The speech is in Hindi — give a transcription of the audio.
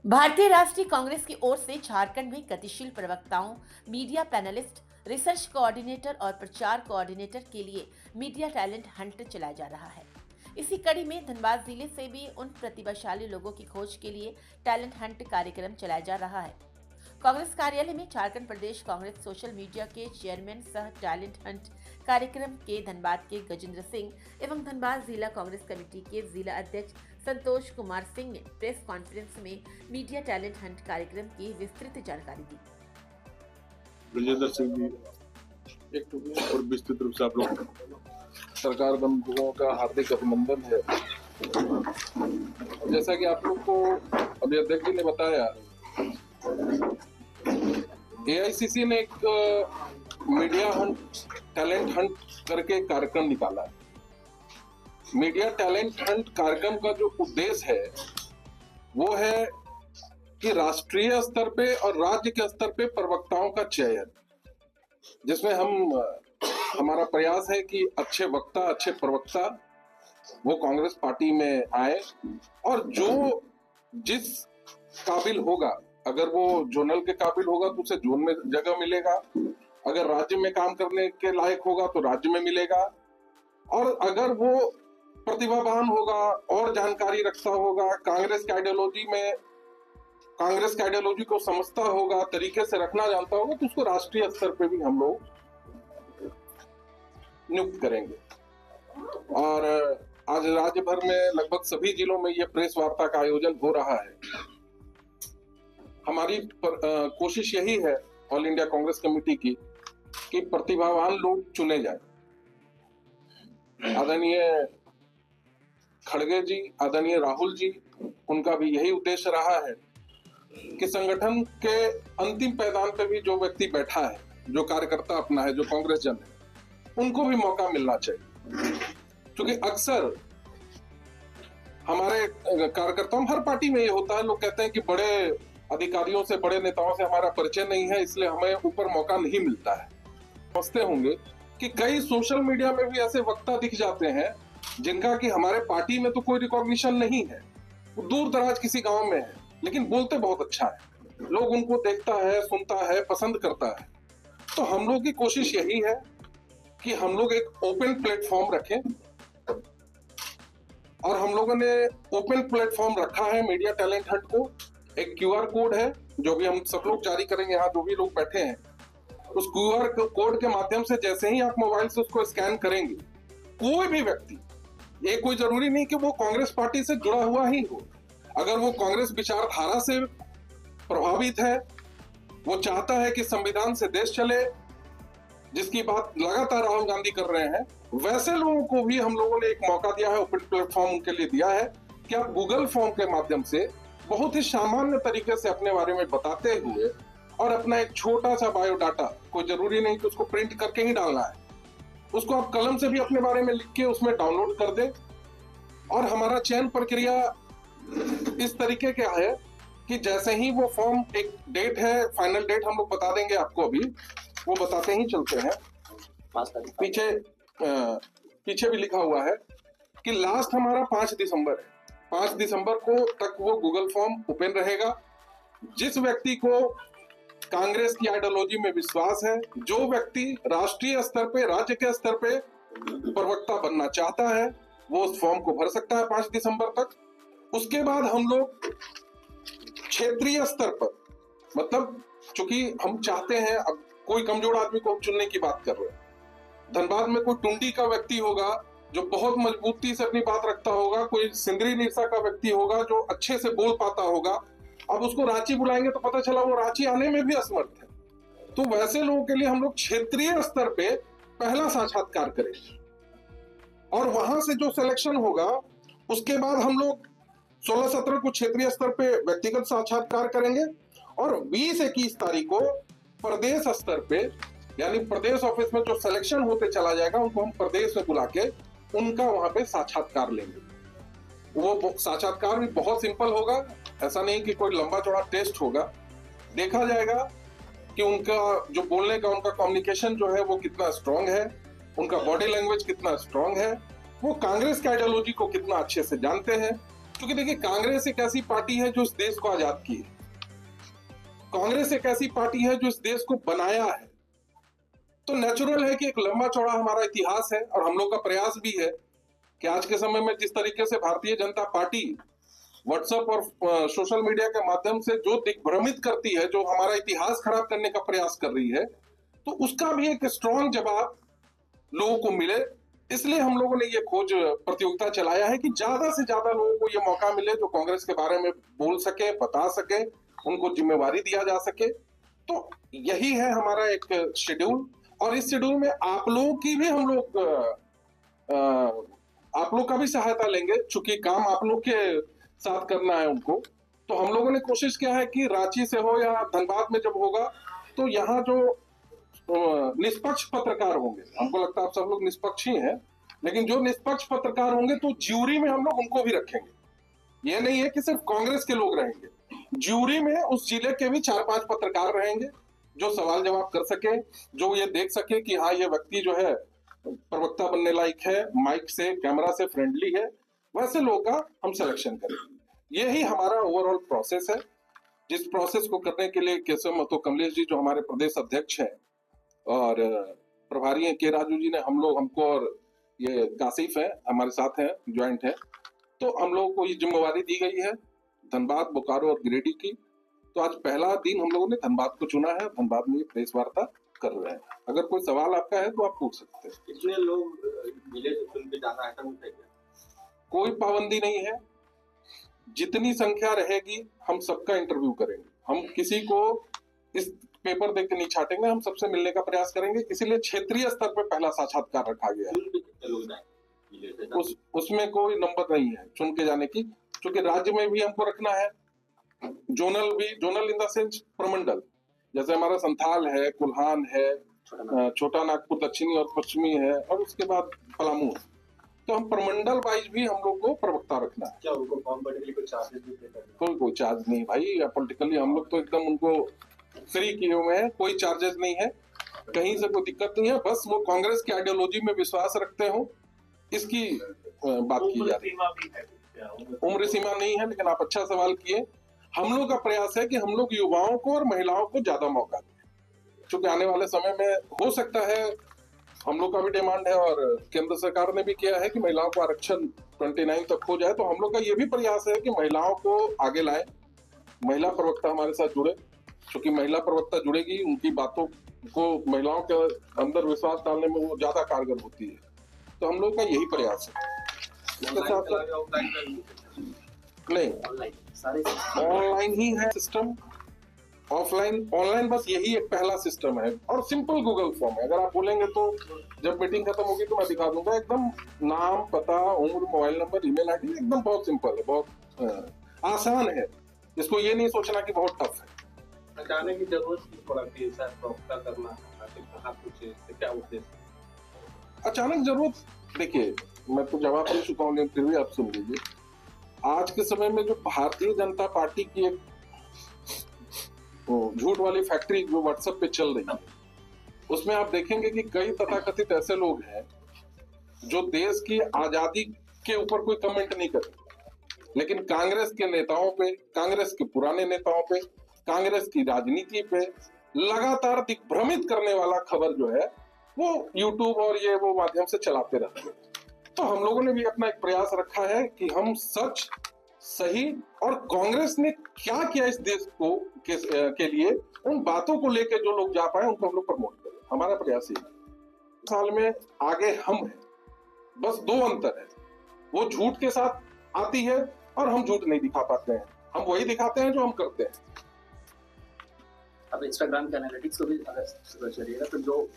भारतीय राष्ट्रीय कांग्रेस की ओर से झारखंड में गतिशील प्रवक्ताओं, मीडिया पैनलिस्ट, रिसर्च कोऑर्डिनेटर और प्रचार कोऑर्डिनेटर के लिए मीडिया टैलेंट हंट चलाया जा रहा है। इसी कड़ी में धनबाद जिले से भी उन प्रतिभाशाली लोगों की खोज के लिए टैलेंट हंट कार्यक्रम चलाया जा रहा है। कांग्रेस कार्यालय में झारखंड प्रदेश कांग्रेस सोशल मीडिया के चेयरमैन सह टैलेंट हंट कार्यक्रम के धनबाद के गजेंद्र सिंह एवं धनबाद जिला कांग्रेस कमेटी के जिला अध्यक्ष संतोष कुमार सिंह ने प्रेस कॉन्फ्रेंस में मीडिया टैलेंट हंट कार्यक्रम की विस्तृत जानकारी दी। गजेंद्र सिंह जी एक और विस्तृत रूप से आप लोग सरकार बंधुओं का हार्दिक अभिनंदन है। जैसा कि आप लोग को अभी अध्यक्ष जी ने बताया, एआईसीसी ने एक मीडिया टैलेंट हंट करके कार्यक्रम निकाला है। मीडिया टैलेंट हंट कार्यक्रम का जो उद्देश्य है वो है कि राष्ट्रीय स्तर पे और राज्य के स्तर पे प्रवक्ताओं का चयन, जिसमें हमारा प्रयास है कि अच्छे वक्ता, अच्छे प्रवक्ता वो कांग्रेस पार्टी में आए और जो जिस काबिल होगा, अगर वो जोनल के काबिल होगा तो उसे जोन में जगह मिलेगा, अगर राज्य में काम करने के लायक होगा तो राज्य में मिलेगा, और अगर वो प्रतिभावान होगा और जानकारी रखता होगा, कांग्रेस की आइडियोलॉजी को समझता होगा, तरीके से रखना जानता होगा, तो उसको राष्ट्रीय स्तर पे भी हम लोग नियुक्त करेंगे। और आज राज्य भर में लगभग सभी जिलों में ये प्रेस वार्ता का आयोजन हो रहा है। हमारी कोशिश यही है ऑल इंडिया कांग्रेस कमेटी की कि प्रतिभावान लोग चुने जाए। आदरणीय खड़गे जी, आदरणीय राहुल जी, उनका भी यही उद्देश्य रहा है कि संगठन के अंतिम पैदान पे भी जो व्यक्ति बैठा है, जो कार्यकर्ता अपना है, जो कांग्रेस जन है, उनको भी मौका मिलना चाहिए। क्योंकि अक्सर हमारे कार्यकर्ताओं, हर पार्टी में ये होता है, लोग कहते हैं कि बड़े अधिकारियों से, बड़े नेताओं से हमारा परिचय नहीं है, इसलिए हमें ऊपर मौका नहीं मिलता है। समझते होंगे कि कई सोशल मीडिया में भी ऐसे वक्ता दिख जाते हैं जिनका कि हमारे पार्टी में तो कोई रिकॉग्निशन नहीं है, वो दूर दराज किसी गांव में है, लेकिन बोलते बहुत अच्छा है, लोग उनको देखता है, सुनता है, पसंद करता है। तो हम लोग की कोशिश यही है कि हम लोग एक ओपन प्लेटफॉर्म रखें, और हम लोगों ने ओपन प्लेटफॉर्म रखा है मीडिया टैलेंट हंट को। एक क्यूआर कोड है जो भी हम सब लोग जारी करेंगे, यहाँ जो भी लोग बैठे हैं, उस क्यूआर कोड के माध्यम से जैसे ही आप मोबाइल से उसको स्कैन करेंगे, कोई भी व्यक्ति, ये कोई जरूरी नहीं कि वो कांग्रेस पार्टी से जुड़ा हुआ ही हो, अगर वो कांग्रेस विचारधारा से प्रभावित है, वो चाहता है कि संविधान से देश चले, जिसकी बात लगातार राहुल गांधी कर रहे हैं, वैसे लोगों को भी हम लोगों ने एक मौका दिया है, ओपन प्लेटफॉर्म उनके लिए दिया है कि आप गूगल फॉर्म के माध्यम से बहुत ही सामान्य तरीके से अपने बारे में बताते हुए और अपना एक छोटा सा बायोडाटा, कोई जरूरी नहीं कि उसको प्रिंट करके ही डालना है, उसको आप कलम से भी अपने बारे में लिख के उसमें डाउनलोड कर दें। और हमारा चयन प्रक्रिया इस तरीके का है कि जैसे ही वो फॉर्म, एक डेट है, फाइनल डेट हम लोग बता देंगे आपको, अभी वो बताते ही चलते हैं, पीछे भी लिखा हुआ है कि लास्ट हमारा 5 दिसंबर है। 5 दिसंबर को तक वो गूगल फॉर्म ओपन रहेगा। जिस व्यक्ति को कांग्रेस की आइडियोलॉजी में विश्वास है, जो व्यक्ति राष्ट्रीय स्तर पे, राज्य के स्तर पे प्रवक्ता बनना चाहता है, वो उस फॉर्म को भर सकता है 5 दिसंबर तक। उसके बाद हम लोग क्षेत्रीय स्तर पर, मतलब चूंकि हम चाहते हैं, अब कोई कमजोर आदमी को हम चुनने की बात कर रहे हैं, धनबाद में कोई टुंडी का व्यक्ति होगा जो बहुत मजबूती से अपनी बात रखता होगा, कोई सिंदरी निरसा का व्यक्ति होगा जो अच्छे से बोल पाता होगा, अब उसको रांची बुलाएंगे तो पता चला वो रांची आने में भी असमर्थ है, तो वैसे लोगों के लिए हम लोग क्षेत्रीय स्तर पे पहला साक्षात्कार करेंगे, और वहां से जो सिलेक्शन होगा उसके बाद हम लोग 16-17 को क्षेत्रीय स्तर पे व्यक्तिगत साक्षात्कार करेंगे, और 20-21 तारीख को प्रदेश स्तर पे, यानी प्रदेश ऑफिस में जो सिलेक्शन होते चला जाएगा, उनको हम प्रदेश में बुला के उनका वहां पे साक्षात्कार लेंगे। वो साक्षात्कार भी बहुत सिंपल होगा, ऐसा नहीं कि कोई लंबा चौड़ा टेस्ट होगा। देखा जाएगा कि उनका जो बोलने का, उनका कम्युनिकेशन जो है वो कितना स्ट्रांग है, उनका बॉडी लैंग्वेज कितना स्ट्रांग है, वो कांग्रेस की आइडियोलॉजी को कितना अच्छे से जानते हैं, क्योंकि देखिए, कांग्रेस एक ऐसी पार्टी है जो इस देश को आजाद की है, कांग्रेस एक ऐसी पार्टी है जो इस देश को बनाया है। तो नेचुरल है कि एक लंबा चौड़ा हमारा इतिहास है और हम लोग का प्रयास भी है कि आज के समय में जिस तरीके से भारतीय जनता पार्टी व्हाट्सएप और सोशल मीडिया के माध्यम से जो दिग्भ्रमित करती है, जो हमारा इतिहास खराब करने का प्रयास कर रही है, तो उसका भी एक स्ट्रॉन्ग जवाब लोगों को मिले। इसलिए हम लोगों ने ये खोज प्रतियोगिता चलाया है कि ज्यादा से ज्यादा लोगों को ये मौका मिले जो कांग्रेस के बारे में बोल सके, बता सके, उनको जिम्मेवारी दिया जा सके। तो यही है हमारा एक शेड्यूल, और इस शेड्यूल में आप लोगों की भी हम लोग आप लोग का भी सहायता लेंगे, चूंकि काम आप लोग के साथ करना है उनको। तो हम लोगों ने कोशिश किया है कि रांची से हो या धनबाद में जब होगा, तो यहाँ जो निष्पक्ष पत्रकार होंगे, हमको लगता है आप सब लोग निष्पक्ष ही हैं, लेकिन जो निष्पक्ष पत्रकार होंगे तो ज्यूरी में हम लोग उनको भी रखेंगे। ये नहीं है कि सिर्फ कांग्रेस के लोग रहेंगे, ज्यूरी में उस जिले के भी 4-5 पत्रकार रहेंगे जो सवाल जवाब कर सके, जो ये देख सके कि हाँ, ये व्यक्ति जो है प्रवक्ता बनने लायक है, माइक से कैमरा से फ्रेंडली है, वैसे लोगों का हम सिलेक्शन करेंगे। यही हमारा ओवरऑल प्रोसेस है, जिस प्रोसेस को करने के लिए केशव महतो कमलेश जी जो हमारे प्रदेश अध्यक्ष हैं और प्रभारी हैं के राजू जी ने हमको और ये कासिफ है हमारे साथ हैं, ज्वाइंट है, तो हम लोगों को ये जिम्मेवारी दी गई है धनबाद, बोकारो और गिरिडीह की। तो आज पहला दिन हम लोगों ने धनबाद को चुना है, धनबाद में प्रेस वार्ता कर रहे हैं। अगर कोई सवाल आपका है तो आप पूछ सकते हैं। कितने लोग जिले से चुन के जाना है, कोई पाबंदी नहीं है, जितनी संख्या रहेगी हम सबका इंटरव्यू करेंगे। हम किसी को इस पेपर देख के नहीं छाटेंगे, हम सबसे मिलने का प्रयास करेंगे। इसीलिए क्षेत्रीय स्तर पर पहला साक्षात्कार रखा गया है। उसमें कोई नंबर नहीं है चुन के जाने की, क्योंकि राज्य में भी हमको रखना है, जोनल भी, जोनल इन द सेंस प्रमंडल, जैसे हमारा संथाल है, कुल्हान है, छोटा नागपुर दक्षिणी और पश्चिमी है, और उसके बाद पलामू है। तो हम प्रमंडल वाइज भी हम लोग को प्रवक्ता रखना है। क्या उनको फॉर्म भरने के लिए कोई चार्जेस भी पे करना है? कोई चार्ज नहीं भाई, पॉलिटिकली हम लोग तो एकदम उनको फ्री किए हुए हैं, कोई चार्जेस नहीं है, कहीं से कोई दिक्कत नहीं है। बस वो कांग्रेस की आइडियोलॉजी में विश्वास रखते हो, इसकी बात की जा रही है। उम्र सीमा नहीं है, लेकिन आप अच्छा सवाल किए। हम लोग का प्रयास है कि हम लोग युवाओं को और महिलाओं को ज्यादा मौका दें, क्योंकि आने वाले समय में हो सकता है, हम लोग का भी डिमांड है और केंद्र सरकार ने भी किया है कि महिलाओं को आरक्षण 29 तक हो जाए। तो हम लोग का ये भी प्रयास है कि महिलाओं को आगे लाएं, महिला प्रवक्ता हमारे साथ जुड़े, क्योंकि महिला प्रवक्ता जुड़ेगी, उनकी बातों को महिलाओं के अंदर विश्वास डालने में वो ज्यादा कारगर होती है। तो हम लोग का यही प्रयास है। इसके साथ नहीं, ऑनलाइन ही है सिस्टम, ऑफलाइन ऑनलाइन बस यही एक पहला सिस्टम है, और सिंपल गूगल फॉर्म है। अगर आप बोलेंगे तो जब मीटिंग खत्म होगी तो मैं दिखा दूंगा, एकदम नाम, पता, उम्र, मोबाइल नंबर, ईमेल आईडी, एकदम बहुत सिंपल है, बहुत आसान है। इसको ये नहीं सोचना कि बहुत टफ है। अचानक की जरूरत पड़ती है सर प्रवक्ता करना, कहाँ कुछ क्या उद्देश्य? अचानक जरूरत, देखिए मैं तो जवाब दे चुका हूँ, फिर भी आप सुन लीजिए। आज के समय में जो भारतीय जनता पार्टी की एक झूठ वाली फैक्ट्री जो व्हाट्सएप पे चल रही है, उसमें आप देखेंगे कि कई तथाकथित ऐसे लोग हैं जो देश की आजादी के ऊपर कोई कमेंट नहीं करते, लेकिन कांग्रेस के नेताओं पे, कांग्रेस के पुराने नेताओं पे, कांग्रेस की राजनीति पे लगातार दिग्भ्रमित करने वाला खबर जो है वो यूट्यूब और ये वो माध्यम से चलाते रहते हैं। तो हम लोगों ने भी अपना एक प्रयास रखा है कि हम सच, सही और कांग्रेस ने क्या किया इस देश को के लिए, उन बातों को लेकर जो लोग जा पाए उनको हम लोग प्रमोट करें। हमारा प्रयास ही है। साल में आगे हम हैं, बस 2 अंतर है, वो झूठ के साथ आती है और हम झूठ नहीं दिखा पाते हैं, हम वही दिखाते हैं जो हम करते हैं। अब इंस्टाग्राम के एनालिटिक्स को भी अगर चलिएगा तो जो